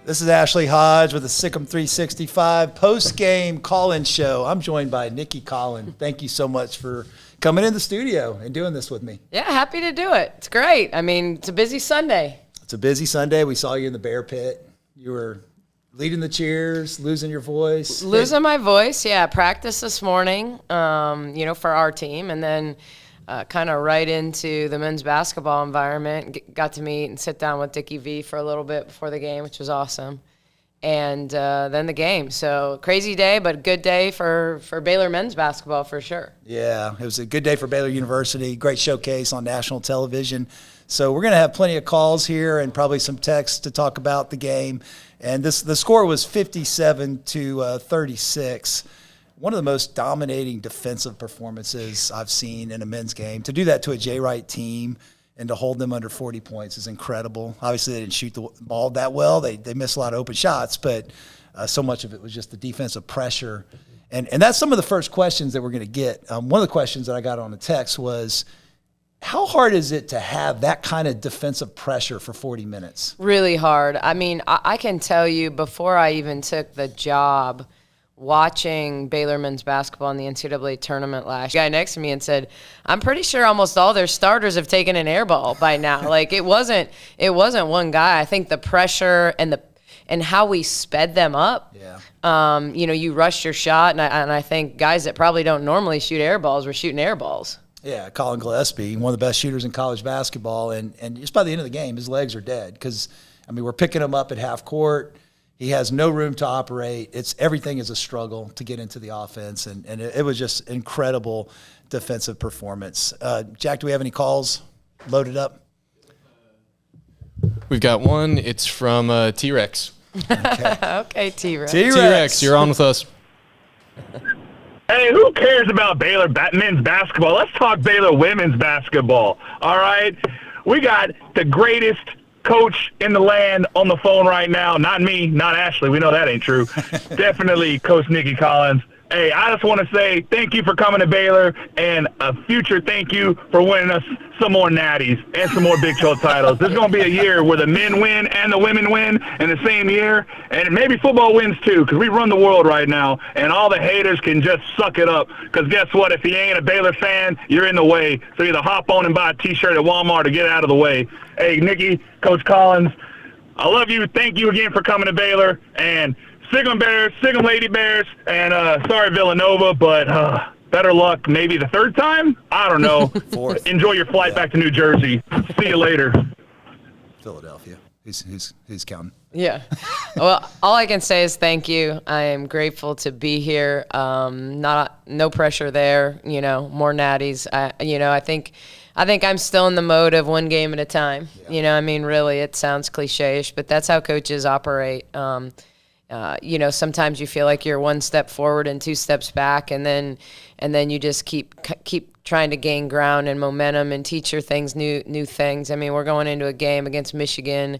This is Ashley Hodge with the SicEm365 post-game call-in show. I'm joined by Nicki Collen. Thank you so much for coming in the studio and doing this with me. Yeah, happy to do it. It's great. I mean, it's a busy Sunday. It's a busy Sunday. We saw you in the Bear Pit. You were leading the cheers, losing your voice. Losing my voice, yeah. Practice this morning, for our team, and then kind of right into the men's basketball environment. Got to meet and sit down with Dickie V for a little bit before the game, which was awesome. And then the game. So crazy day, but good day for Baylor men's basketball for sure. Yeah, it was a good day for Baylor University. Great showcase on national television. So we're going to have plenty of calls here and probably some texts to talk about the game. And the score was 57-36. One of the most dominating defensive performances I've seen in a men's game. To do that to a J-Wright team and to hold them under 40 points is incredible. Obviously, they didn't shoot the ball that well. They missed a lot of open shots, but so much of it was just the defensive pressure. And that's some of the first questions that we're going to get. One of the questions that I got on the text was, how hard is it to have that kind of defensive pressure for 40 minutes? Really hard. I mean, I can tell you before I even took the job, watching Baylor men's basketball in the NCAA tournament last year, guy next to me and said, I'm pretty sure almost all their starters have taken an air ball by now. Like it wasn't one guy. I think the pressure and how we sped them up. Yeah. You rushed your shot, and I think guys that probably don't normally shoot air balls were shooting air balls. Yeah, Collen, one of the best shooters in college basketball, and just by the end of the game, his legs are dead because, we're picking him up at half court. He has no room to operate. Everything is a struggle to get into the offense, and it was just incredible defensive performance. Jack, do we have any calls loaded up? We've got one. It's from T-Rex. Okay, T-Rex. T-Rex, you're on with us. Hey, who cares about Baylor men's basketball? Let's talk Baylor women's basketball, all right? We got the greatest coach in the land on the phone right now. Not me, not Ashley. We know that ain't true. Definitely Coach Nicki Collins. Hey, I just want to say thank you for coming to Baylor, and a future thank you for winning us some more natties and some more Big 12 titles. This is going to be a year where the men win and the women win in the same year, and maybe football wins too, because we run the world right now, and all the haters can just suck it up, because guess what? If you ain't a Baylor fan, you're in the way. So either hop on and buy a T-shirt at Walmart or get out of the way. Hey, Nicki, Coach Collins, I love you. Thank you again for coming to Baylor, and SicEm Bears, SicEm Lady Bears, and sorry Villanova, but better luck maybe the third time? I don't know. Fourth. Enjoy your flight back to New Jersey. See you later. Philadelphia. Who's counting? Yeah. Well, all I can say is thank you. I am grateful to be here. No pressure there. More natties. I think I'm still in the mode of one game at a time. Yeah. Really, it sounds cliche-ish, but that's how coaches operate. Sometimes you feel like you're one step forward and two steps back, and then you just keep trying to gain ground and momentum and teach your things new things. We're going into a game against Michigan,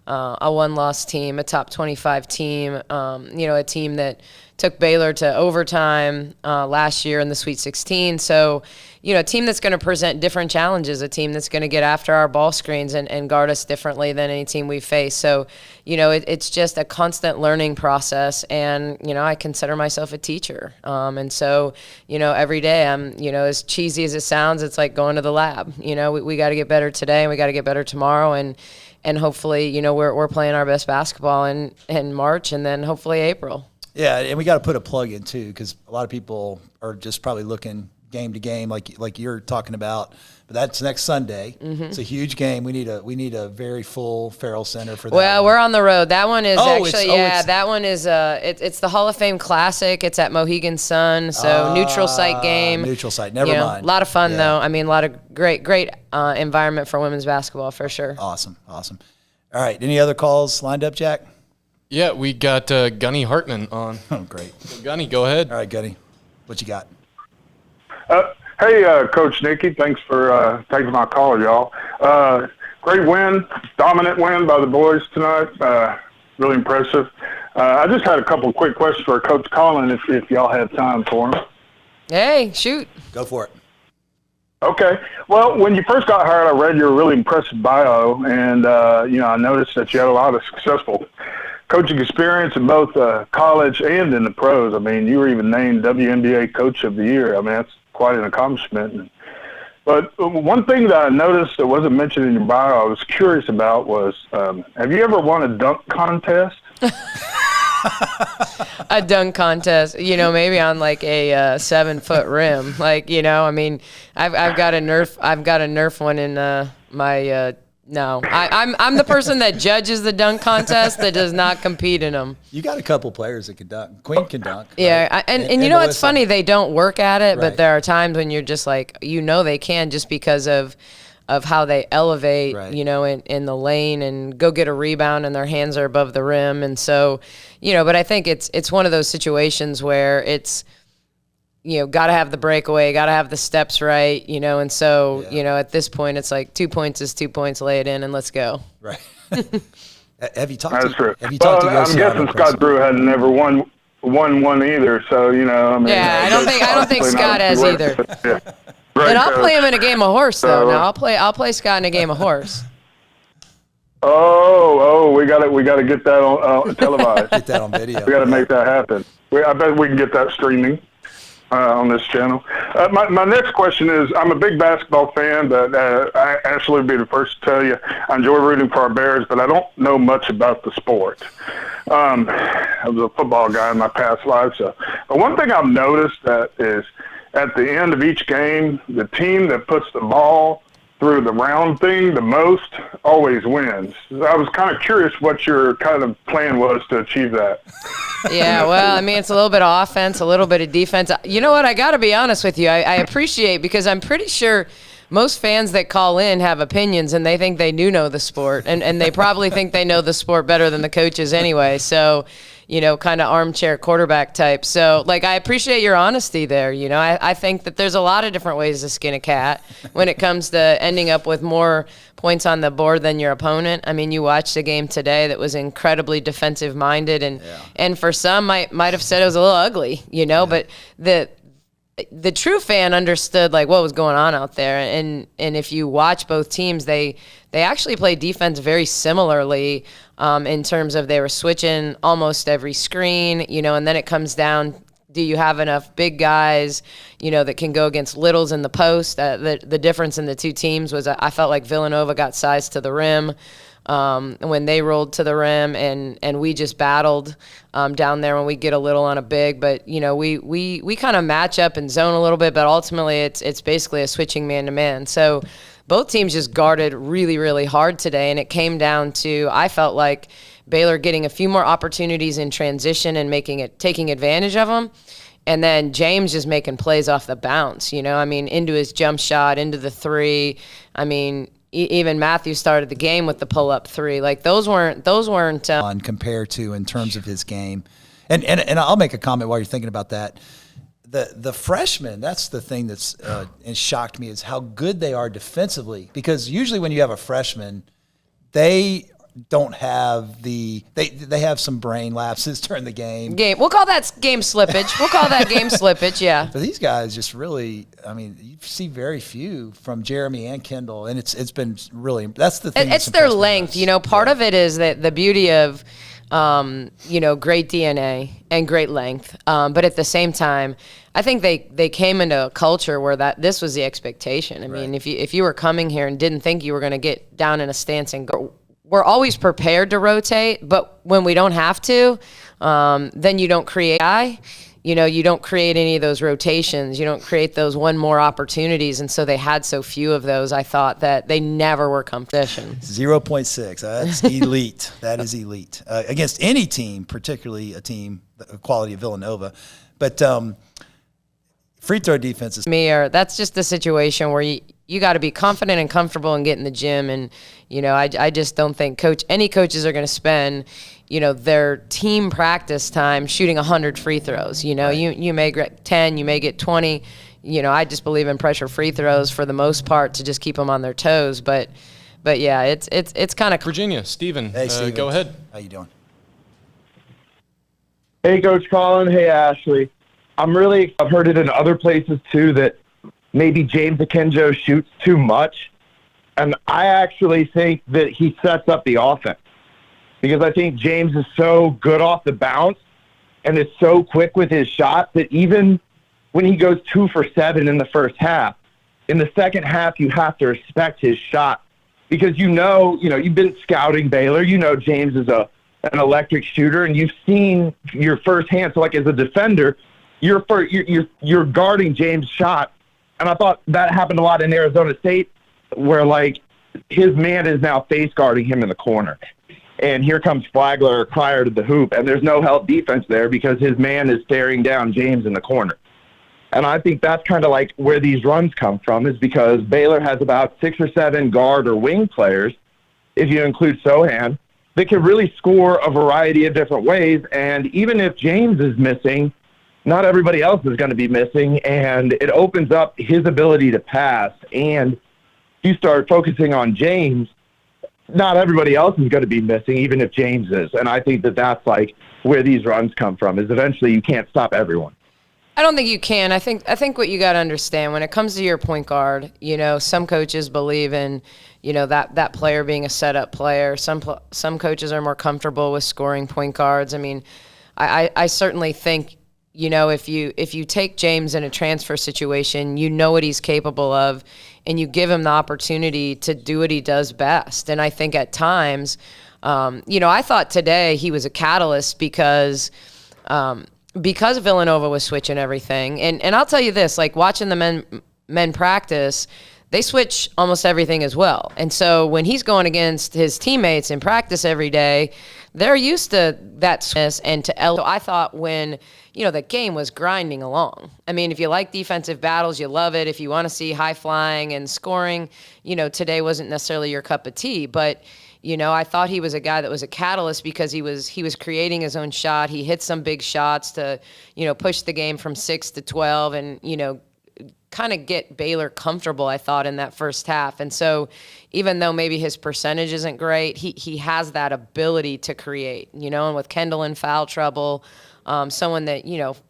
a one-loss team, a top 25 team, a team that took Baylor to overtime last year in the Sweet 16. So, a team that's going to present different challenges, a team that's going to get after our ball screens and guard us differently than any team we face. So, it's just a constant learning process. And, I consider myself a teacher. And so, every day I'm, as cheesy as it sounds, it's like going to the lab. We got to get better today and we got to get better tomorrow. And hopefully, we're playing our best basketball in March and then hopefully April. Yeah, and we got to put a plug in too, because a lot of people are just probably looking game to game, like you're talking about. But that's next Sunday. Mm-hmm. It's a huge game. We need a very full Farrell Center for that. Well, we're on the road. That one is that one is it's the Hall of Fame Classic. It's at Mohegan Sun, so neutral site game. Neutral site. Never mind. A lot of fun though. A lot of great environment for women's basketball for sure. Awesome. All right. Any other calls lined up, Jack? Yeah, we got Gunny Hartman on. Oh, great. So Gunny, go ahead. All right, Gunny. What you got? Hey, Coach Nicki, thanks for taking my call, y'all. Great win, dominant win by the boys tonight. Really impressive. I just had a couple of quick questions for Coach Collen, if y'all have time for him. Hey, shoot. Go for it. Okay. Well, when you first got hired, I read your really impressive bio, and I noticed that you had a lot of successful coaching experience in both college and in the pros. I mean, you were even named WNBA Coach of the Year. I mean, that's quite an accomplishment. But one thing that I noticed that wasn't mentioned in your bio I was curious about was, have you ever won a dunk contest? A dunk contest, maybe on like a 7-foot rim. Like, I mean, I've got a Nerf one in my no. I'm the person that judges the dunk contest that does not compete in them. You got a couple players that can dunk. Queen can dunk. Yeah, right? and you know what's Alyssa. funny? They don't work at it, Right. but there are times when you're just like, they can just because of how they elevate, Right. In the lane and go get a rebound and their hands are above the rim. And so, but I think it's one of those situations where it's, got to have the breakaway, got to have the steps right, and so, at this point, it's like 2 points is 2 points, lay it in and let's go. Right. Have you talked That's true. Have you talked to I'm Yossi guessing Allen Scott Drew hadn't never won one either, so, I mean. Yeah, I don't think obviously Scott not has work, either. but, yeah. Great And I'll coach. play him in a game of horse, though. So, Now I'll play Scott in a game of horse. Oh, we got to get that on televised. Get that on video. We got to make that happen. I bet we can get that streaming on this channel. My next question is, I'm a big basketball fan, but I actually would be the first to tell you I enjoy rooting for our Bears, but I don't know much about the sport. I was a football guy in my past life. But one thing I've noticed that is at the end of each game, the team that puts the ball through the round thing the most always wins. I was kind of curious what your kind of plan was to achieve that. Yeah, well, I mean, it's a little bit of offense, a little bit of defense. You know what? I got to be honest with you. I appreciate, because I'm pretty sure most fans that call in have opinions and they think they do know the sport, and they probably think they know the sport better than the coaches anyway. So, kind of armchair quarterback type. So, I appreciate your honesty there. I think that there's a lot of different ways to skin a cat when it comes to ending up with more points on the board than your opponent. I mean, you watched a game today that was incredibly defensive minded, and for some might have said it was a little ugly, but the true fan understood what was going on out there. And if you watch both teams, they actually play defense very similarly, in terms of they were switching almost every screen, and then it comes down, do you have enough big guys, that can go against littles in the post? The difference in the two teams was I felt like Villanova got size to the rim when they rolled to the rim, and we just battled down there when we get a little on a big. But we kind of match up and zone a little bit, but ultimately it's basically a switching man to man. So both teams just guarded really, really hard today, and it came down to, I felt like, Baylor getting a few more opportunities in transition and taking advantage of them. And then James just making plays off the bounce, into his jump shot, into the three. I mean, even Matthew started the game with the pull-up three. Those weren't on compared to in terms of his game. And I'll make a comment while you're thinking about that. The freshmen, that's the thing that's shocked me, is how good they are defensively. Because usually when you have a freshman, they don't have they have some brain lapses during the game. We'll call that game slippage. Yeah. But these guys just really, I mean, you see very few from Jeremy and Kendall, and it's been really, that's the thing. It's their length. Part of it is that the beauty of, great DNA and great length. But at the same time, I think they came into a culture where this was the expectation. I mean, if you were coming here and didn't think you were going to get down in a stance and go, we're always prepared to rotate, but when we don't have to, then you don't create. You don't create any of those rotations. You don't create those one more opportunities, and so they had so few of those. I thought that they never were competition. 0.6. That's elite. That is elite against any team, particularly a team the quality of Villanova. But free throw defense is that's just the situation where you got to be confident and comfortable and get in the gym. And, I just don't think any coaches are going to spend, their team practice time shooting 100 free throws. Right. You may get 10, you may get 20. I just believe in pressure free throws for the most part to just keep them on their toes. But yeah, it's kind of Virginia, Steven, Hey, Steven. go ahead. How you doing? Hey, Coach Collen. Hey, Ashley. I've heard it in other places too that maybe James Akinjo shoots too much. And I actually think that he sets up the offense. because I think James is so good off the bounce and is so quick with his shot that even when he goes 2 for 7 in the first half, in the second half, you have to respect his shot because you've been scouting Baylor. You know James is an electric shooter, and you've seen your firsthand. So, like as a defender, you're guarding James' shot, and I thought that happened a lot in Arizona State, where like his man is now face guarding him in the corner, and here comes Flagler or Cryer to the hoop, and there's no help defense there because his man is staring down James in the corner. And I think that's kind of like where these runs come from, is because Baylor has about 6 or 7 guard or wing players, if you include Sohan, that can really score a variety of different ways. And even if James is missing, not everybody else is going to be missing. And it opens up his ability to pass. And you start focusing on James, not everybody else is going to be missing, even if James is. And I think that that's like where these runs come from, is eventually you can't stop everyone. I don't think you can. I think what you got to understand when it comes to your point guard, some coaches believe in, that player being a setup player. Some coaches are more comfortable with scoring point guards. I mean, I certainly think, if you take James in a transfer situation, you know what he's capable of, and you give him the opportunity to do what he does best. And I think at times, I thought today he was a catalyst because Villanova was switching everything. And I'll tell you this, like watching the men practice, they switch almost everything as well. And so when he's going against his teammates in practice every day, they're used to that and to So I thought when, the game was grinding along. I mean, if you like defensive battles, you love it. If you want to see high flying and scoring, today wasn't necessarily your cup of tea. But I thought he was a guy that was a catalyst because he was creating his own shot. He hit some big shots to, push the game from 6 to 12 and, kind of get Baylor comfortable, I thought, in that first half. And so even though maybe his percentage isn't great, he has that ability to create, and with Kendall in foul trouble, someone that,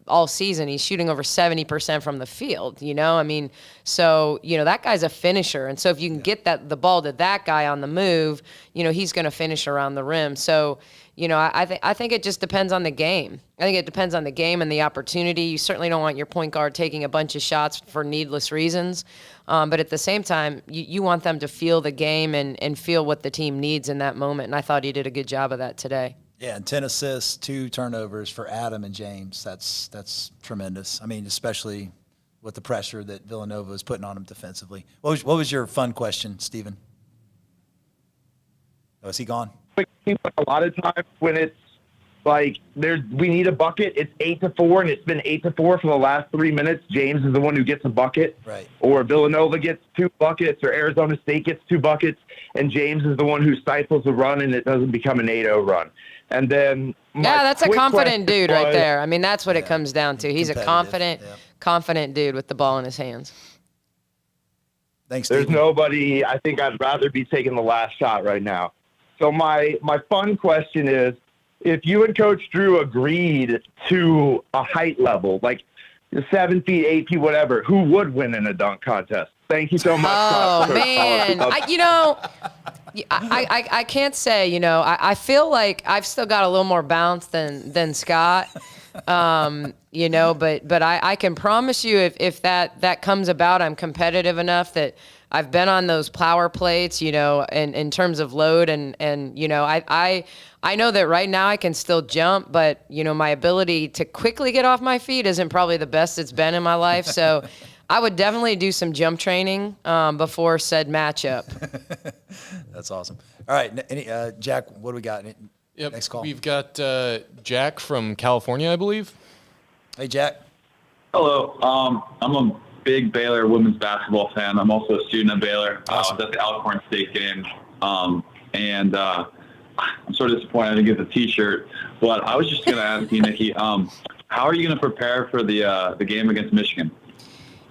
all season he's shooting over 70% from the field, I mean, so, that guy's a finisher. And so if you can get the ball to that guy on the move, he's going to finish around the rim. So, I think it just depends on the game. I think it depends on the game and the opportunity. You certainly don't want your point guard taking a bunch of shots for needless reasons. But at the same time, you want them to feel the game and feel what the team needs in that moment. And I thought he did a good job of that today. Yeah, and 10 assists, 2 turnovers for Adam and James. That's tremendous. I mean, especially with the pressure that Villanova was putting on him defensively. What was your fun question, Stephen? Oh, is he gone? A lot of times when it's like we need a bucket, it's 8-4, and it's been 8-4 for the last 3 minutes. James is the one who gets a bucket, right? Or Villanova gets 2 buckets, or Arizona State gets 2 buckets, and James is the one who stifles the run, and it doesn't become an 8-0 run. And then that's a confident dude right there. I mean, that's what it comes down to. He's a confident dude with the ball in his hands. Thanks. There's Stephen. Nobody. I think I'd rather be taking the last shot right now. So my fun question is, if you and Coach Drew agreed to a height level, like 7 feet, 8 feet, whatever, who would win in a dunk contest? Thank you so much. Oh, man. I can't say, I feel like I've still got a little more bounce than Scott, but I can promise you if that comes about, I'm competitive enough that I've been on those power plates, in terms of load and I know that right now I can still jump, but my ability to quickly get off my feet isn't probably the best it's been in my life. So I would definitely do some jump training before said matchup. That's awesome. All right, Jack, what do we got? Yep, next call. We've got Jack from California, I believe. Hey, Jack. Hello. I'm a big Baylor women's basketball fan. I'm also a student at Baylor. Awesome. I was at the Alcorn State game, and I'm sort of disappointed I didn't get the T-shirt. But I was just going to ask you, Nicki, how are you going to prepare for the game against Michigan?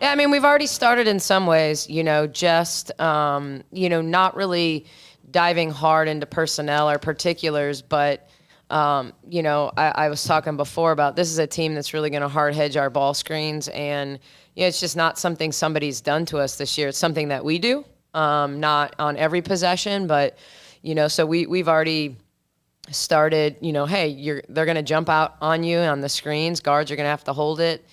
Yeah, I mean, we've already started in some ways, just, not really diving hard into personnel or particulars, but, I was talking before about this is a team that's really going to hard hedge our ball screens, and it's just not something somebody's done to us this year. It's something that we do, not on every possession, but, so we've already started, hey, they're going to jump out on you on the screens. Guards are going to have to hold it,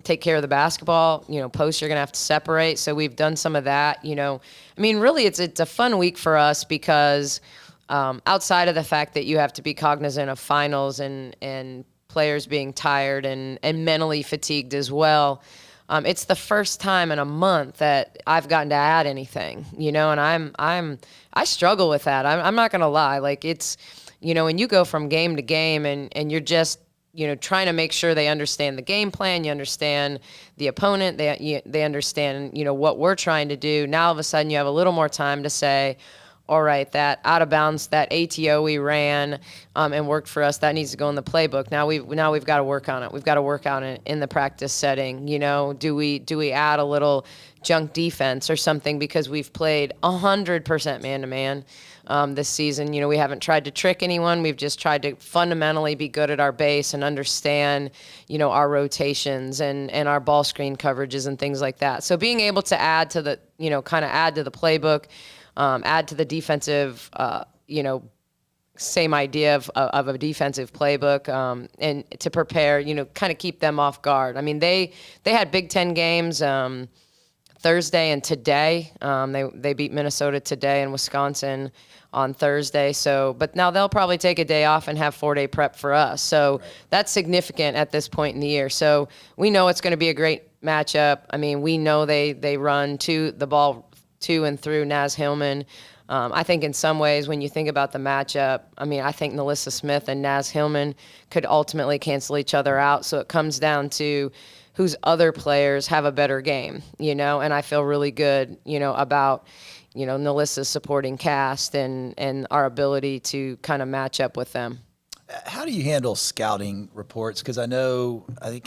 take care of the basketball. Posts you're going to have to separate. So we've done some of that. Really, it's a fun week for us because outside of the fact that you have to be cognizant of finals and players being tired and mentally fatigued as well. It's the first time in a month that I've gotten to add anything, and I struggle with that. I'm not going to lie. Like it's, when you go from game to game and you're just, trying to make sure they understand the game plan, you understand the opponent, they understand, what we're trying to do. Now all of a sudden you have a little more time to say, all right, that out of bounds, that ATO we ran and worked for us, that needs to go in the playbook. Now we've got to work on it. We've got to work on it in the practice setting. Do we add a little junk defense or something because we've played 100% man-to-man this season. We haven't tried to trick anyone. We've just tried to fundamentally be good at our base and understand, our rotations and our ball screen coverages and things like that. So being able to add to the, add to the playbook, add to the defensive, same idea of a defensive playbook, and to prepare, kind of keep them off guard. They had Big Ten games Thursday and today. They beat Minnesota today and Wisconsin on Thursday. So, but now they'll probably take a day off and have 4-day prep for us. So that's significant at this point in the year. So we know it's going to be a great matchup. We know they run the ball to and through Naz Hillman. I think in some ways, when you think about the matchup, I think Nalissa Smith and Naz Hillman could ultimately cancel each other out. So it comes down to whose other players have a better game, and I feel really good, about, Nalissa's supporting cast and our ability to kind of match up with them. How do you handle scouting reports? Because I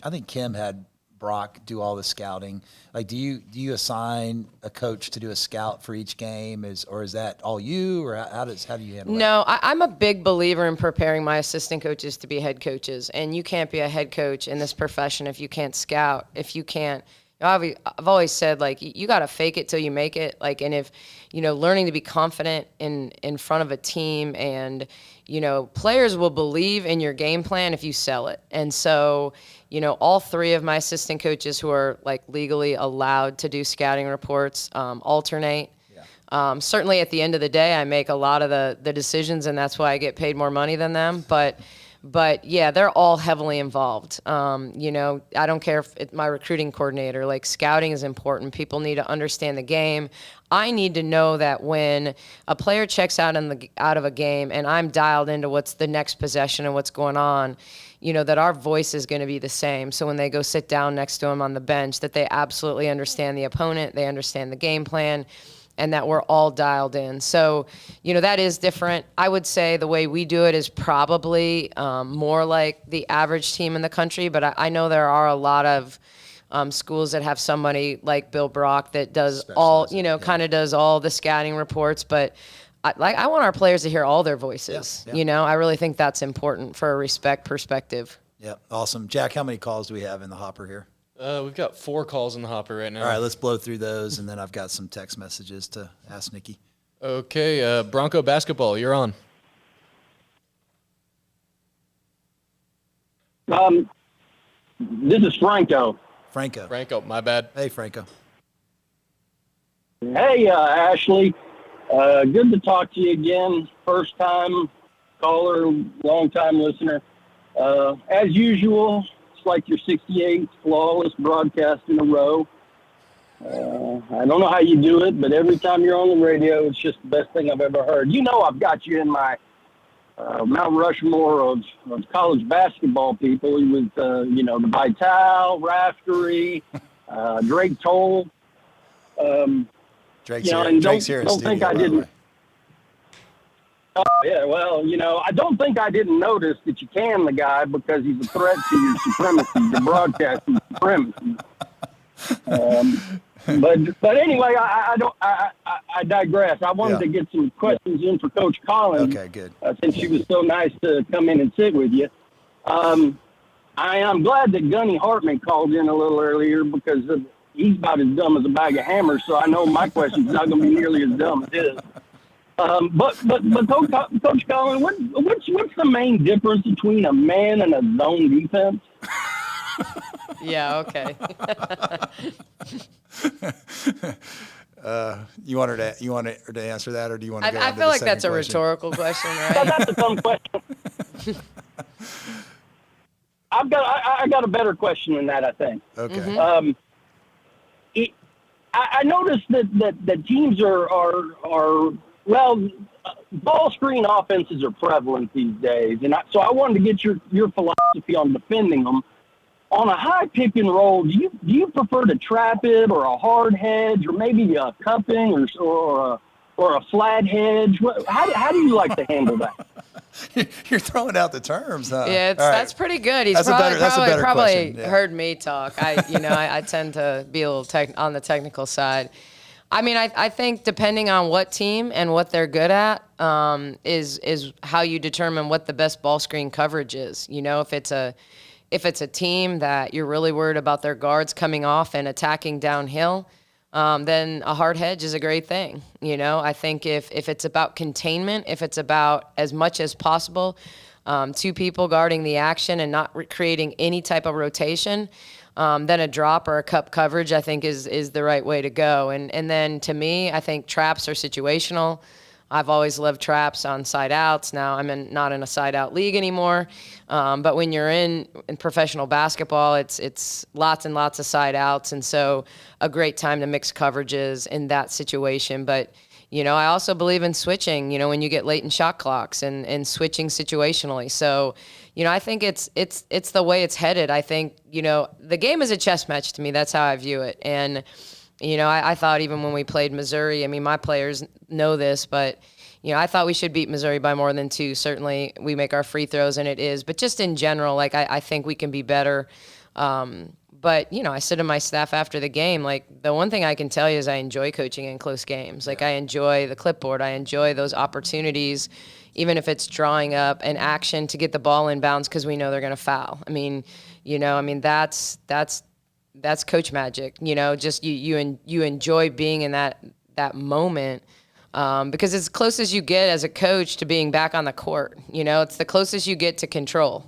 think Kim had Brock do all the scouting. Like, do you assign a coach to do a scout for each game, or is that all you, or how do you handle that? No, I'm a big believer in preparing my assistant coaches to be head coaches, and you can't be a head coach in this profession if you can't scout, if you can't. I've always said, like, you got to fake it till you make it. Like, and if, learning to be confident in front of a team, and, players will believe in your game plan if you sell it. And so, all three of my assistant coaches who are like legally allowed to do scouting reports alternate. Yeah. Certainly at the end of the day, I make a lot of the decisions, and that's why I get paid more money than them. But yeah, they're all heavily involved. I don't care if it's my recruiting coordinator, like scouting is important. People need to understand the game. I need to know that when a player checks out of a game and I'm dialed into what's the next possession and what's going on, that our voice is going to be the same. So when they go sit down next to him on the bench, that they absolutely understand the opponent, they understand the game plan, and that we're all dialed in. So, that is different. I would say the way we do it is probably more like the average team in the country, but I know there are a lot of schools that have somebody like Bill Brock that does kind of does all the scouting reports, but I want our players to hear all their voices. Yeah. I really think that's important for a respect perspective. Yeah, awesome. Jack, how many calls do we have in the hopper here? We've got 4 calls in the hopper right now. All right, let's blow through those, and then I've got some text messages to ask Nicki. Okay, Bronco basketball, you're on. This is Franco. Franco, my bad. Hey, Franco. Hey, Ashley. Good to talk to you again. First time caller, long time listener. As usual, it's like your 68th flawless broadcast in a row. I don't know how you do it, but every time you're on the radio, it's just the best thing I've ever heard. I've got you in my Mount Rushmore of college basketball people with, the Vitale, Raftery, Drake Toll. Drake's here. Don't think I didn't. Oh, yeah, well, I don't think I didn't notice that you canned the guy because he's a threat to your supremacy, your broadcasting supremacy. But anyway, I digress. I wanted to get some questions in for Coach Collen. Okay, good. Since she was so nice to come in and sit with you. I am glad that Gunny Hartman called in a little earlier because he's about as dumb as a bag of hammers, so I know my question's not going to be nearly as dumb as his. But Coach Collen, what's the main difference between a man and a zone defense? Yeah. Okay. You want her to answer that, or do you want to go on I to feel the like that's a second question? rhetorical question, Well, right? that's a dumb question. I got a better question than that, I think. Okay. I noticed that teams are ball screen offenses are prevalent these days, and so I wanted to get your philosophy on defending them. On a high pick and roll, do you prefer to trap it, or a hard hedge, or maybe a cupping, or a flat hedge? How do you like to handle that? You're throwing out the terms, huh? Yeah, that's pretty good. He's That's a better probably question, yeah. heard me talk. I tend to be a little on the technical side. I mean, I think depending on what team and what they're good at is how you determine what the best ball screen coverage is. If it's a team that you're really worried about their guards coming off and attacking downhill, then a hard hedge is a great thing. I think if it's about containment, if it's about as much as possible, two people guarding the action and not creating any type of rotation, then a drop or a cup coverage, I think is the right way to go. And then to me, I think traps are situational. I've always loved traps on side outs. Now I'm not in a side out league anymore. But when you're in professional basketball, it's lots and lots of side outs. And so a great time to mix coverages in that situation. But, I also believe in switching, when you get late in shot clocks and switching situationally. So, I think it's the way it's headed. I think, the game is a chess match to me. That's how I view it. And, I thought even when we played Missouri, I mean, my players know this, but, I thought we should beat Missouri by more than 2. Certainly we make our free throws, and it is. But just in general, I think we can be better. But, I said to my staff after the game, the one thing I can tell you is I enjoy coaching in close games. I enjoy the clipboard. I enjoy those opportunities, even if it's drawing up an action to get the ball in bounds because we know they're going to foul. I mean, that's coach magic, just you enjoy being in that moment because it's close as you get as a coach to being back on the court. It's the closest you get to control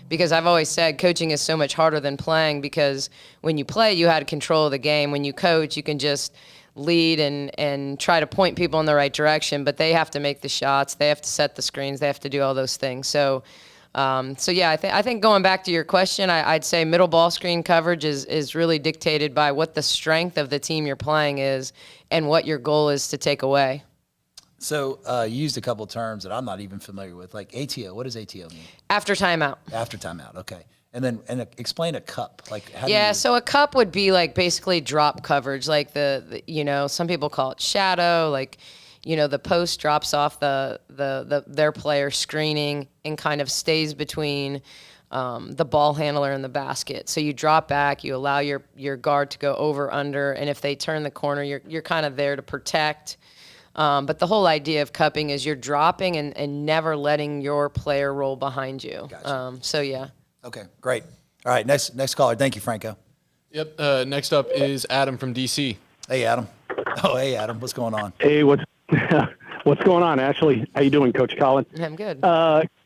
because I've always said coaching is so much harder than playing because when you play, you had control of the game. When you coach, you can just lead and try to point people in the right direction, but they have to make the shots. They have to set the screens. They have to do all those things. So yeah, I think going back to your question, I'd say middle ball screen coverage is really dictated by what the strength of the team you're playing is and what your goal is to take away. So you used a couple of terms that I'm not even familiar with, like ATO. What does ATO mean? After timeout. After timeout, okay. And then explain a cup. So a cup would be basically drop coverage, the some people call it shadow, the post drops off their player screening and kind of stays between the ball handler and the basket. So you drop back, you allow your guard to go over, under, and if they turn the corner, you're kind of there to protect. But the whole idea of cupping is you're dropping and never letting your player roll behind you. Gotcha. So yeah. Okay, great. All right, next caller. Thank you, Franco. Yep. Next up is Adam from DC. Hey, Adam. Oh, hey, Adam. What's going on? Hey, what's going on, Ashley? How you doing, Coach Collen? I'm good.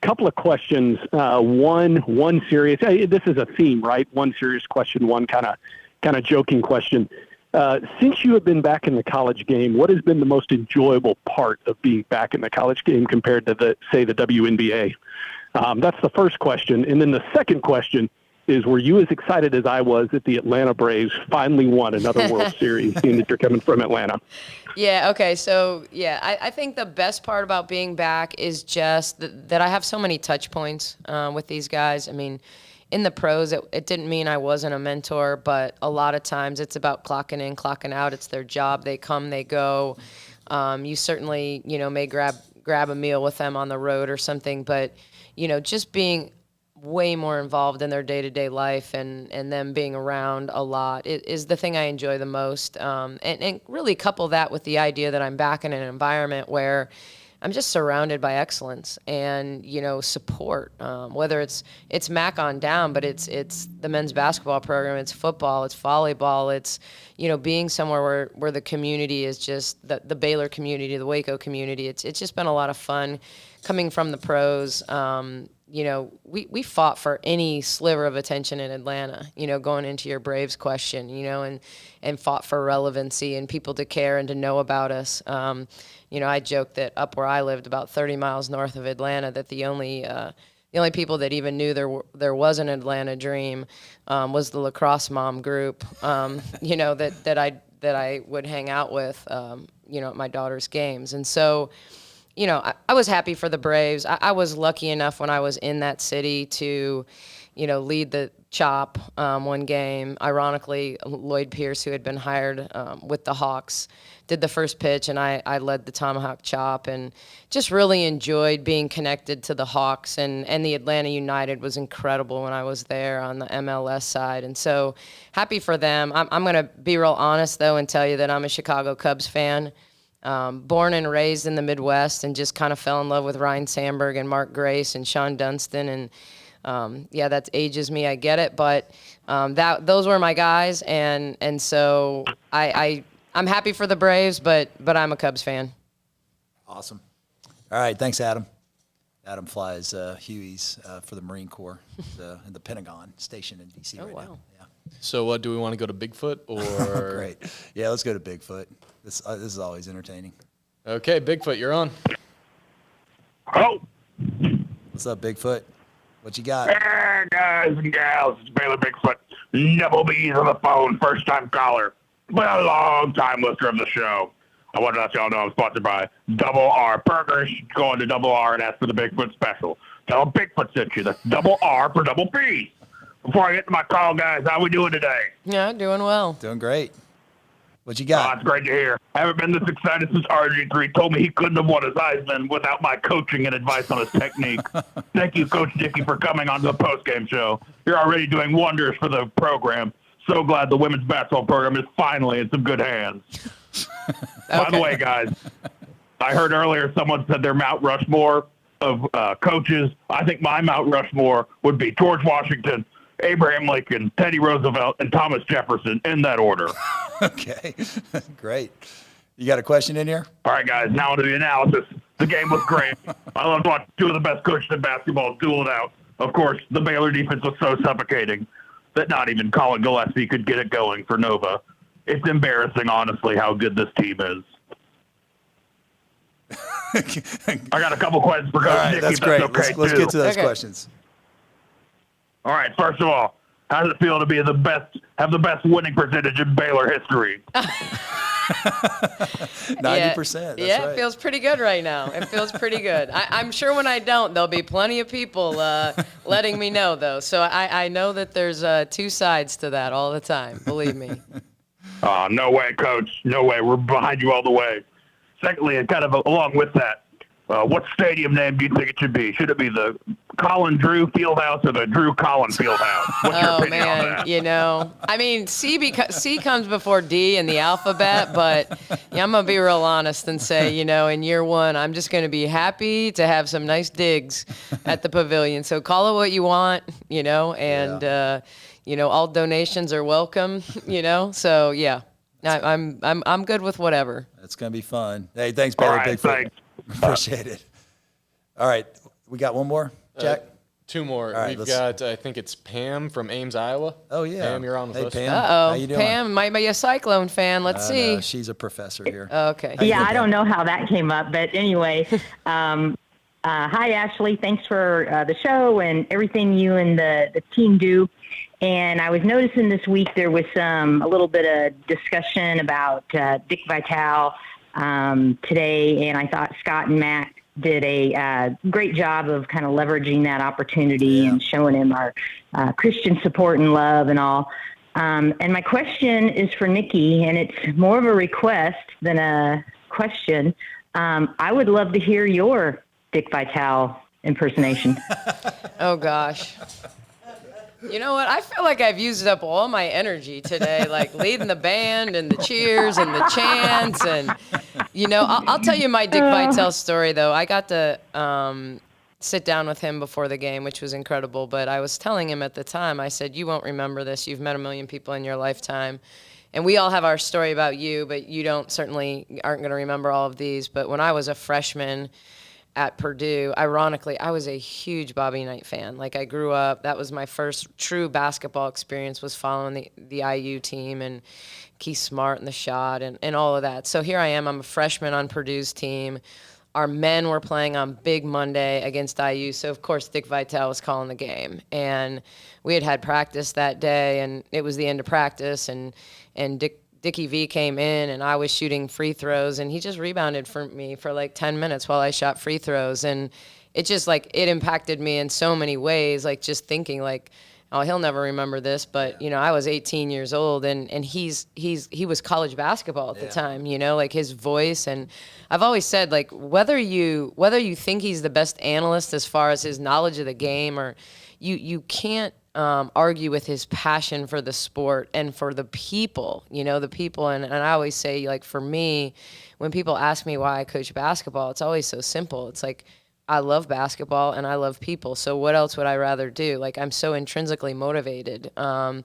Couple of questions. One serious. This is a theme, right? One serious question. One kind of joking question. Since you have been back in the college game, what has been the most enjoyable part of being back in the college game compared to the WNBA? That's the first question. And then the second question is, were you as excited as I was that the Atlanta Braves finally won another World Series, seeing that you're coming from Atlanta? Yeah, okay. So, I think the best part about being back is just that I have so many touch points with these guys. I mean, in the pros, it didn't mean I wasn't a mentor, but a lot of times it's about clocking in, clocking out. It's their job. They come, they go. You certainly, may grab a meal with them on the road or something, but just being way more involved in their day-to-day life and them being around a lot is the thing I enjoy the most. And really couple that with the idea that I'm back in an environment where just surrounded by excellence and, support, whether it's MAC on down, but it's the men's basketball program, it's football, it's volleyball, it's, being somewhere where the community is just the Baylor community, the Waco community. It's just been a lot of fun coming from the pros. We fought for any sliver of attention in Atlanta, going into your Braves question, and fought for relevancy and people to care and to know about us. I joked that up where I lived, about 30 miles north of Atlanta, that the only people that even knew there was an Atlanta Dream was the lacrosse mom group, that I would hang out with, at my daughter's games. And so, I was happy for the Braves. I was lucky enough when I was in that city to, lead the chop one game. Ironically, Lloyd Pierce, who had been hired with the Hawks, did the first pitch, and I led the tomahawk chop, and just really enjoyed being connected to the Hawks. And the Atlanta United was incredible when I was there on the MLS side. And so happy for them. I'm going to be real honest, though, and tell you that I'm a Chicago Cubs fan. Born and raised in the Midwest, and just kind of fell in love with Ryan Sandberg and Mark Grace and Sean Dunston. And that ages me. I get it, but those were my guys, and so I'm happy for the Braves, but I'm a Cubs fan. Awesome. All right, thanks, Adam. Adam flies Hueys for the Marine Corps in the Pentagon station in D.C. right now. Yeah. So do we want to go to Bigfoot or? Great. Yeah, let's go to Bigfoot. This is always entertaining. Okay, Bigfoot, you're on. Oh. What's up, Bigfoot? What you got? Hey, guys and gals, it's Baylor Bigfoot. Double B's on the phone, first-time caller, but a long-time listener of the show. I want to let y'all know I'm sponsored by Double R Burgers. Go into Double R and ask for the Bigfoot special. Tell them Bigfoot sent you. That's Double R for Double B. Before I get to my call, guys, how we doing today? Yeah, doing well. Doing great. What you got? Oh, it's great to hear. I haven't been this excited since RG3 told me he couldn't have won his Heisman without my coaching and advice on his technique. Thank you, Coach Nicki, for coming on the postgame show. You're already doing wonders for the program. So glad the women's basketball program is finally in some good hands. By the way, guys, I heard earlier someone said their Mount Rushmore of coaches. I think my Mount Rushmore would be George Washington, Abraham Lincoln, Teddy Roosevelt, and Thomas Jefferson in that order. Okay, great. You got a question in here? All right, guys, now to the analysis. The game was great. I loved watching two of the best coaches in basketball duel it out. Of course, the Baylor defense was so suffocating that not even Collen Gillespie could get it going for Nova. It's embarrassing, honestly, how good this team is. I got a couple questions for Coach All right, Nicki. that's great. Okay, Let's get to those questions. All right, first of all, how does it feel to be have the best winning percentage in Baylor history? 90%. That's yeah, right. It feels pretty good right now. It feels pretty good. I'm sure when I don't, there'll be plenty of people letting me know, though. So I know that there's two sides to that all the time. Believe me. No way, Coach. No way. We're behind you all the way. Secondly, and kind of along with that, what stadium name do you think it should be? Should it be the Collen Drew Fieldhouse or the Drew Collen Fieldhouse? What's your opinion on that? I mean, C comes before D in the alphabet, but I'm going to be real honest and say, in year one, I'm just going to be happy to have some nice digs at the pavilion. So call it what you want, and, all donations are welcome, So, yeah, I'm good with whatever. It's going to be fun. Hey, thanks, Baylor. All right, Bigfoot. thanks. Appreciate it. All right. We got one more, Jack? Two more. All right, We've got, I think it's Pam from Ames, Iowa. Oh, yeah. Pam, you're on with hey, us. Pam. Uh-oh. How you doing? Pam might be a Cyclone fan. Let's see. No, she's a professor here. Okay. How you Yeah, doing, I Pam? don't know how that came up, but anyway, hi, Ashley. Thanks for the show and everything you and the team do. And I was noticing this week there was a little bit of discussion about Dick Vitale today, and I thought Scott and Matt did a great job of kind of leveraging that opportunity and showing him our Christian support and love and all. And my question is for Nicki, and it's more of a request than a question. I would love to hear your Dick Vitale impersonation. Oh, gosh. You know what? I feel like I've used up all my energy today, like leading the band and the cheers and the chants. And I'll tell you my Dick Vitale story, though. I got to sit down with him before the game, which was incredible. But I was telling him at the time, I said, you won't remember this. You've met a million people in your lifetime. And we all have our story about you, but you certainly aren't going to remember all of these. But when I was a freshman at Purdue, ironically, I was a huge Bobby Knight fan. Like, I grew up, that was my first true basketball experience, was following the IU team and Keith Smart and the shot and all of that. So here I am, I'm a freshman on Purdue's team. Our men were playing on Big Monday against IU, so of course Dick Vitale was calling the game. And we had practice that day, and it was the end of practice, and Dickie V came in, and I was shooting free throws, and he just rebounded for me for like 10 minutes while I shot free throws. And it just, like, it impacted me in so many ways, like, just thinking, like, oh, he'll never remember this, but, I was 18 years old, and he was college basketball at the time, like, his voice. And I've always said, like, whether you think he's the best analyst as far as his knowledge of the game, or you can't argue with his passion for the sport and for the people, the people. And I always say, like, for me, when people ask me why I coach basketball, it's always so simple. It's like, I love basketball and I love people. So what else would I rather do? Like, I'm so intrinsically motivated to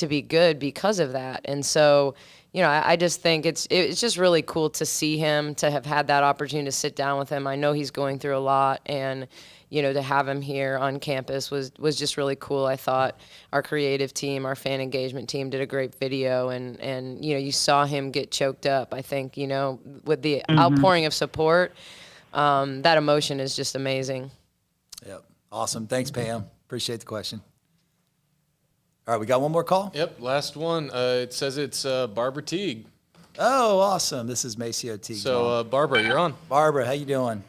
be good because of that. And so, I just think it's just really cool to see him, to have had that opportunity to sit down with him. I know he's going through a lot, and to have him here on campus was just really cool. I thought our creative team, our fan engagement team, did a great video, and you saw him get choked up. I think with the outpouring of support. That emotion is just amazing. Yep. Awesome. Thanks, Pam. Appreciate the question. All right, we got one more call? Yep, last one. It says it's Barbara Teague. Oh, awesome. This is Maceo Teague. So, Barbara, you're on. Barbara, how you doing?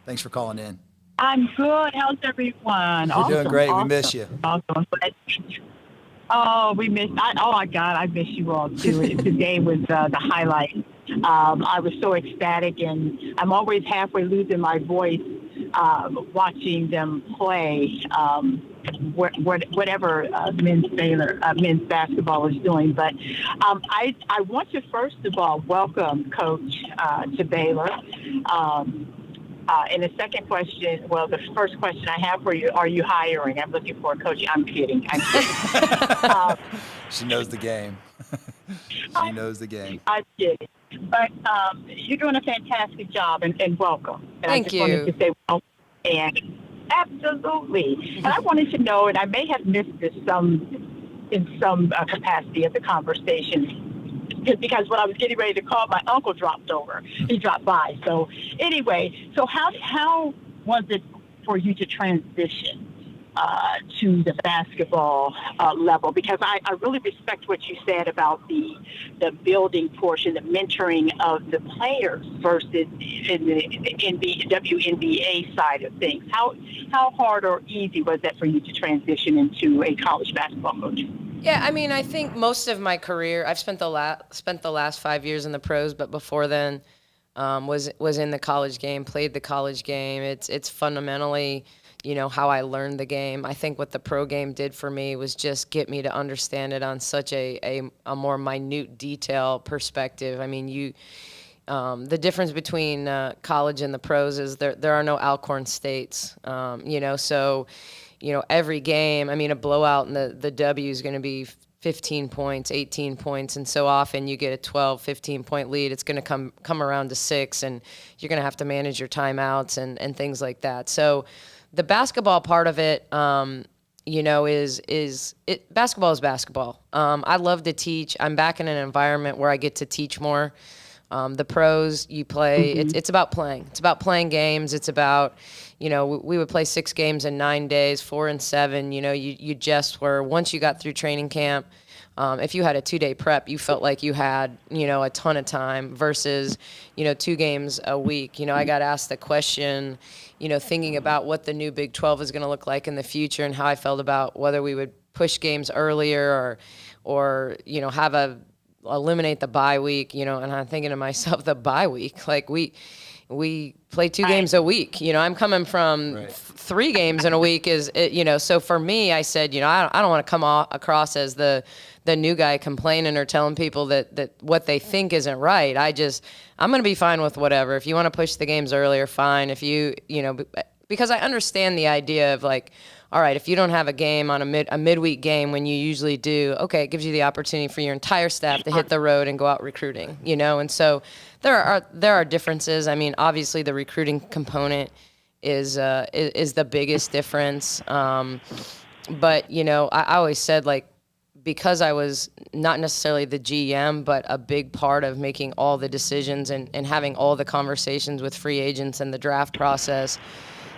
Thanks for calling in. I'm good. How's everyone? You're doing great. We miss you. Awesome. Oh, we missed. Oh my God, I miss you all too. Today was the highlight. I was so ecstatic, and I'm always halfway losing my voice watching them play. Whatever men's basketball is doing, but I want to first of all welcome Coach to Baylor. And the second question, the first question I have for you, are you hiring? I'm looking for a coach. I'm kidding. She knows the game. She knows the game. I'm kidding. But you're doing a fantastic job, and welcome. And Thank you. I just wanted to say welcome. And absolutely. And I wanted to know, and I may have missed this in some capacity of the conversation, because when I was getting ready to call, my uncle dropped over. He dropped by. So anyway, so how was it for you to transition to the basketball level? Because I really respect what you said about the building portion, the mentoring of the players versus in the WNBA side of things. How hard or easy was that for you to transition into a college basketball coach? Yeah, I mean, I think most of my career, I've spent the last 5 years in the pros, but before then was in the college game, played the college game. It's fundamentally, how I learned the game. I think what the pro game did for me was just get me to understand it on such a more minute detail perspective. I mean, the difference between college and the pros is there are no Alcorn states, so every game, I mean, a blowout and the W is going to be 15 points, 18 points, and so often you get a 12, 15-point lead. It's going to come around to 6, and you're going to have to manage your timeouts and things like that. So the basketball part of it, basketball is basketball. I love to teach. I'm back in an environment where I get to teach more. The pros, you play, it's about playing. It's about playing games. It's about, we would play 6 games in 9 days, 4 and 7. You just were, once you got through training camp, if you had a 2-day prep, you felt like you had, a ton of time versus, 2 games a week. I got asked the question, thinking about what the new Big 12 is going to look like in the future and how I felt about whether we would push games earlier or eliminate the bye week, and I'm thinking to myself, the bye week, like we play 2 games a week. You know, I'm coming from 3 games in a week so for me, I said, I don't want to come across as the new guy complaining or telling people that what they think isn't right. I'm going to be fine with whatever. If you want to push the games earlier, fine. If because I understand the idea of like, all right, if you don't have a game on a midweek game when you usually do, okay, it gives you the opportunity for your entire staff to hit the road and go out recruiting, and so there are differences. I mean, obviously the recruiting component is the biggest difference. But I always said, like, because I was not necessarily the GM, but a big part of making all the decisions and having all the conversations with free agents and the draft process.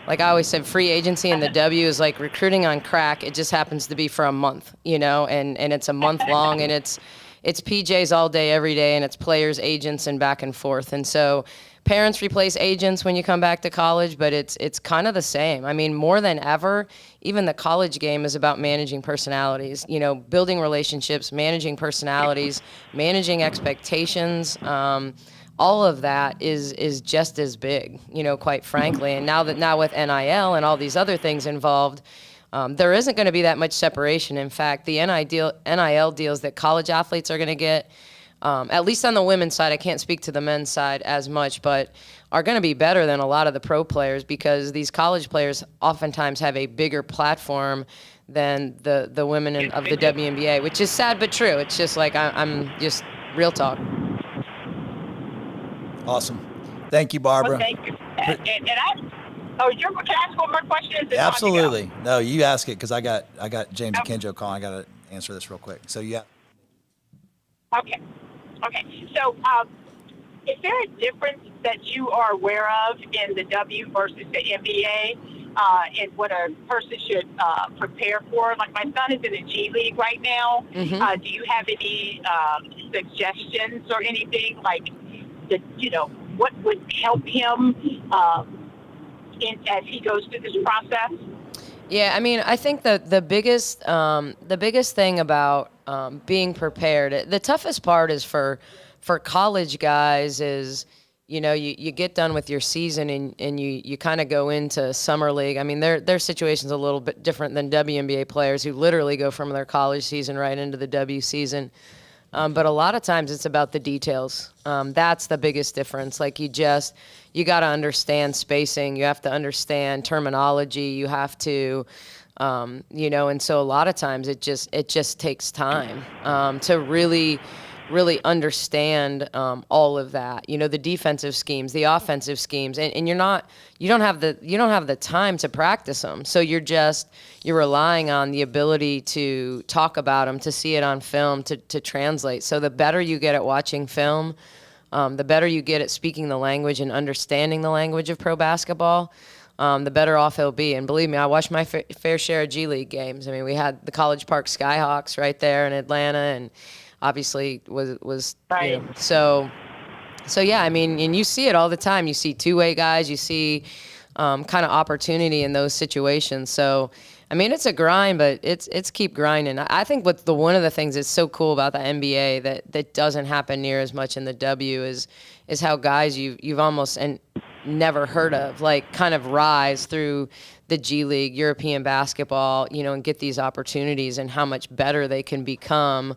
Like I always said, free agency in the W is like recruiting on crack. It just happens to be for a month, and it's a month long, and it's PJs all day, every day, and it's players, agents, and back and forth. And so parents replace agents when you come back to college, but it's kind of the same. I mean, more than ever, even the college game is about managing personalities, building relationships, managing personalities, managing expectations. All of that is just as big, quite frankly. And now with NIL and all these other things involved, there isn't going to be that much separation. In fact, the NIL deals that college athletes are going to get, at least on the women's side, I can't speak to the men's side as much, but are going to be better than a lot of the pro players because these college players oftentimes have a bigger platform than the women of the WNBA, which is sad but true. It's just like I'm just real talk. Awesome. Thank you, Barbara. Well, thank you. And can I ask one more question? Absolutely. No, you ask it because I got James and Kenjo calling. I got to answer this real quick. So, yeah. Okay. So, is there a difference that you are aware of in the W versus the NBA in what a person should prepare for? Like my son is in the G League right now. Mm-hmm. Do you have any suggestions or anything like that? What would help him as he goes through this process? Yeah, I mean, I think the biggest thing about being prepared, the toughest part is for college guys is, you get done with your season and you kind of go into summer league. I mean, their situation's a little bit different than WNBA players who literally go from their college season right into the W season. But a lot of times it's about the details. That's the biggest difference. Like you got to understand spacing. You have to understand terminology. You have to, and so a lot of times it just takes time to really understand all of that. The defensive schemes, the offensive schemes, and you don't have the time to practice them. So you're relying on the ability to talk about them, to see it on film, to translate. So the better you get at watching film, the better you get at speaking the language and understanding the language of pro basketball, the better off he'll be. And believe me, I watched my fair share of G League games. I mean, we had the College Park Skyhawks right there in Atlanta, and obviously was right. So yeah, I mean, and you see it all the time. You see two-way guys. You see kind of opportunity in those situations. So I mean, it's a grind, but it's keep grinding. I think one of the things that's so cool about the NBA that doesn't happen near as much in the W is how guys you've almost never heard of like kind of rise through the G League, European basketball, and get these opportunities and how much better they can become.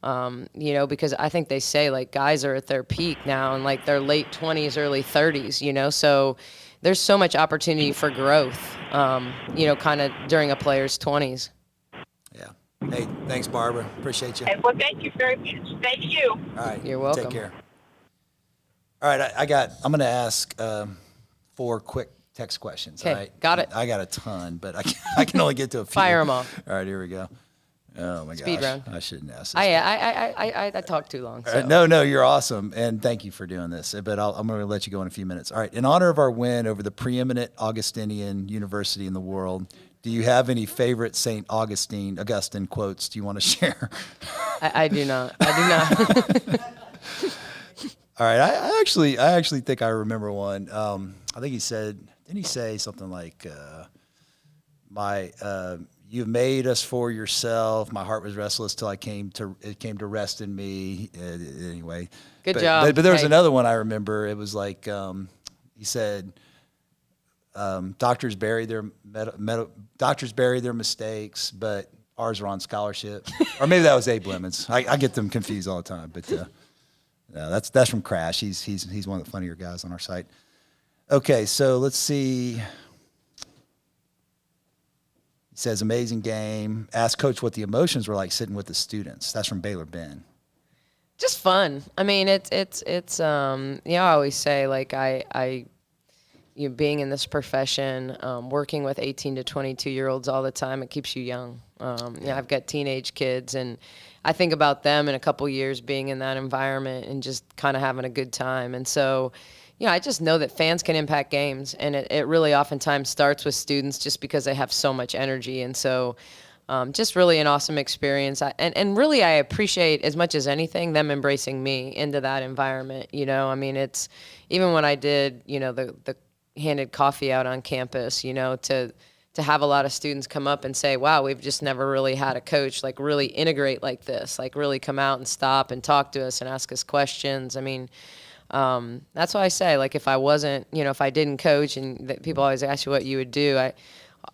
Because I think they say like guys are at their peak now in like their late 20s, early 30s, so there's so much opportunity for growth, kind of during a player's 20s. Yeah. Hey, thanks, Barbara. Appreciate you. Well, thank you very much. Thank you. All right. You're welcome. Take care. All right. I'm going to ask 4 quick text questions. Okay. Right? Got it. I got a ton, but I can only get to a few. Fire them off. All right. Here we go. Oh my Speed gosh, round. I shouldn't ask this. I talk too long. So. No, you're awesome, and thank you for doing this. But I'm going to let you go in a few minutes. All right, in honor of our win over the preeminent Augustinian university in the world, do you have any favorite St. Augustine quotes do you want to share? I do not. All right, I actually think I remember one. I think he said, didn't he say something like, "You've made us for yourself. My heart was restless till it came to rest in me." Anyway, Good job. But there was another one I remember. It was like, He said, doctors bury their mistakes, but ours are on scholarship. Or maybe that was Abe Lemons. I get them confused all the time. But no, that's from Crash. He's one of the funnier guys on our site. Okay, so let's see. He says, amazing game. Ask Coach what the emotions were like sitting with the students. That's from Baylor Ben. Just fun. I mean, it's I always say, like, being in this profession, working with 18 to 22-year-olds all the time, it keeps you young. I've got teenage kids, and I think about them in a couple years being in that environment and just kind of having a good time. And so, I just know that fans can impact games, and it really oftentimes starts with students just because they have so much energy. And so just really an awesome experience. And really I appreciate, as much as anything, them embracing me into that environment. I mean, it's even when I did, the handed coffee out on campus, to have a lot of students come up and say, wow, we've just never really had a coach like really integrate like this, like really come out and stop and talk to us and ask us questions. I mean, that's why I say, like, if I wasn't, if I didn't coach, and people always ask you what you would do, I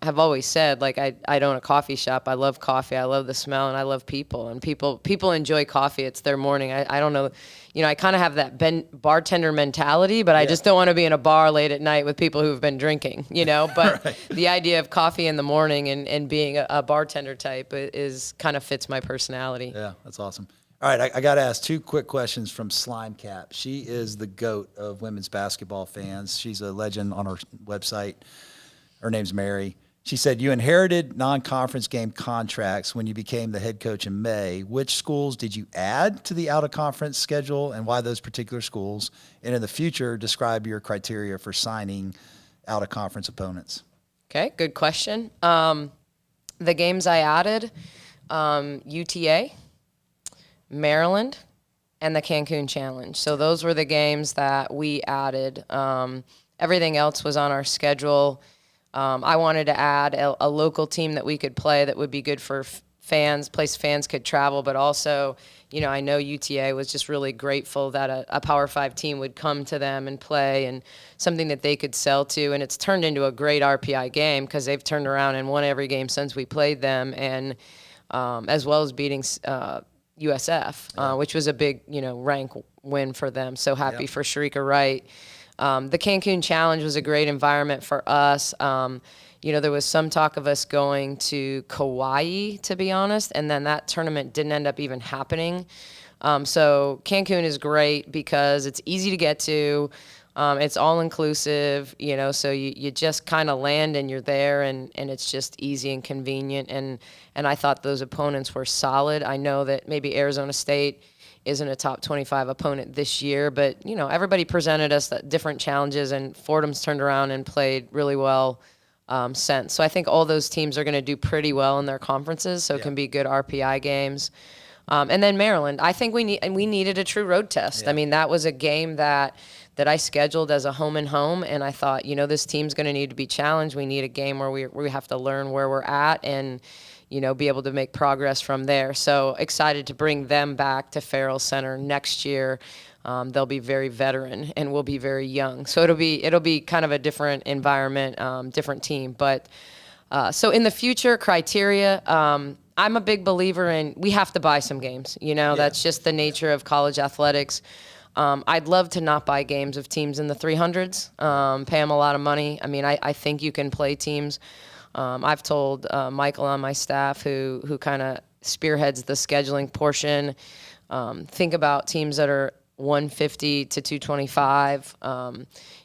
have always said, like, I own a coffee shop. I love coffee. I love the smell, and I love people. And people enjoy coffee. It's their morning. I don't know. I kind of have that bartender mentality, but I just don't want to be in a bar late at night with people who've been drinking, But right. The idea of coffee in the morning and being a bartender type is kind of fits my personality. Yeah, that's awesome. All right, I got to ask 2 quick questions from Slime Cap. She is the GOAT of women's basketball fans. She's a legend on our website. Her name's Mary. She said, you inherited non-conference game contracts when you became the head coach in May. Which schools did you add to the out-of-conference schedule, and why those particular schools? And in the future, describe your criteria for signing out-of-conference opponents. Okay, good question. The games I added, UTA, Maryland, and the Cancun Challenge. So those were the games that we added. Everything else was on our schedule. I wanted to add a local team that we could play that would be good for fans, place fans could travel, but also, I know UTA was just really grateful that a Power 5 team would come to them and play, and something that they could sell to. And it's turned into a great RPI game because they've turned around and won every game since we played them, and as well as beating USF, which was a big, rank win for them. So happy for Sharika Wright. The Cancun Challenge was a great environment for us. There was some talk of us going to Kauai, to be honest, and then that tournament didn't end up even happening. So Cancun is great because it's easy to get to. It's all inclusive, so you just kind of land and you're there, and it's just easy and convenient. And I thought those opponents were solid. I know that maybe Arizona State isn't a top 25 opponent this year, but everybody presented us different challenges, and Fordham's turned around and played really well since. So I think all those teams are going to do pretty well in their conferences, so it can be good RPI games. And then Maryland, I think we needed a true road test. Yeah. I mean, that was a game that I scheduled as a home and home, and I thought, this team's going to need to be challenged. We need a game where we have to learn where we're at and be able to make progress from there. So excited to bring them back to Farrell Center next year. They'll be very veteran and we'll be very young. So it'll be kind of a different environment, different team. But so in the future, criteria, I'm a big believer in we have to buy some games. That's just the nature of college athletics. I'd love to not buy games of teams in the 300s, pay them a lot of money. I mean, I think you can play teams. I've told Michael on my staff, who kind of spearheads the scheduling portion, think about teams that are 150 to 225.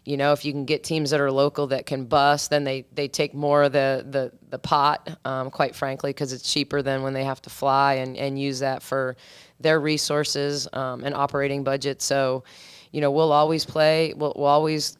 If you can get teams that are local that can bust, then they take more of the pot, quite frankly, because it's cheaper than when they have to fly and use that for their resources and operating budget. So, we'll always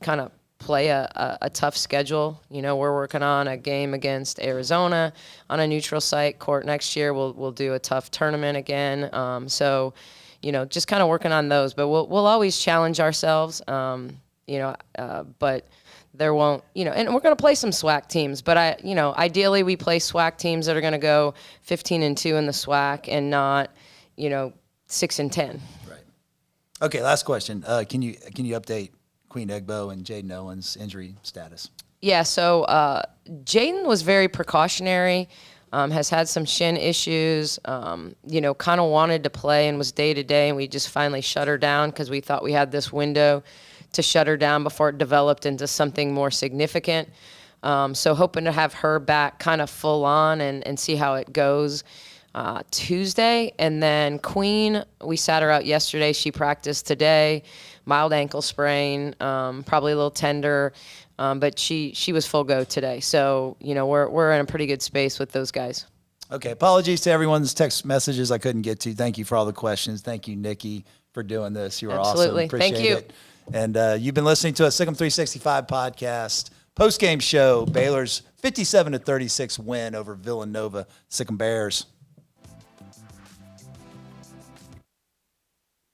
kind of play a tough schedule. We're working on a game against Arizona on a neutral site court next year. We'll do a tough tournament again. So, just kind of working on those. But we'll always challenge ourselves. But there won't, and we're going to play some SWAC teams. But ideally we play SWAC teams that are going to go 15-2 in the SWAC and not, 6-10. Right. Okay. Last question. Can you update Queen Egbo and Jaden Owens' injury status. Yeah, so Jaden was very precautionary, has had some shin issues, kind of wanted to play and was day-to-day, and we just finally shut her down because we thought we had this window to shut her down before it developed into something more significant. So hoping to have her back kind of full on and see how it goes Tuesday. And then Queen, we sat her out yesterday. She practiced today, mild ankle sprain, probably a little tender, but she was full go today. So, we're in a pretty good space with those guys. Okay, apologies to everyone's text messages I couldn't get to. Thank you for all the questions. Thank you, Nicki, for doing this. You were Absolutely. awesome. Appreciate Thank you. it. And you've been listening to a SicEm365 podcast post-game show. Baylor's 57-36 win over Villanova SicEm Bears.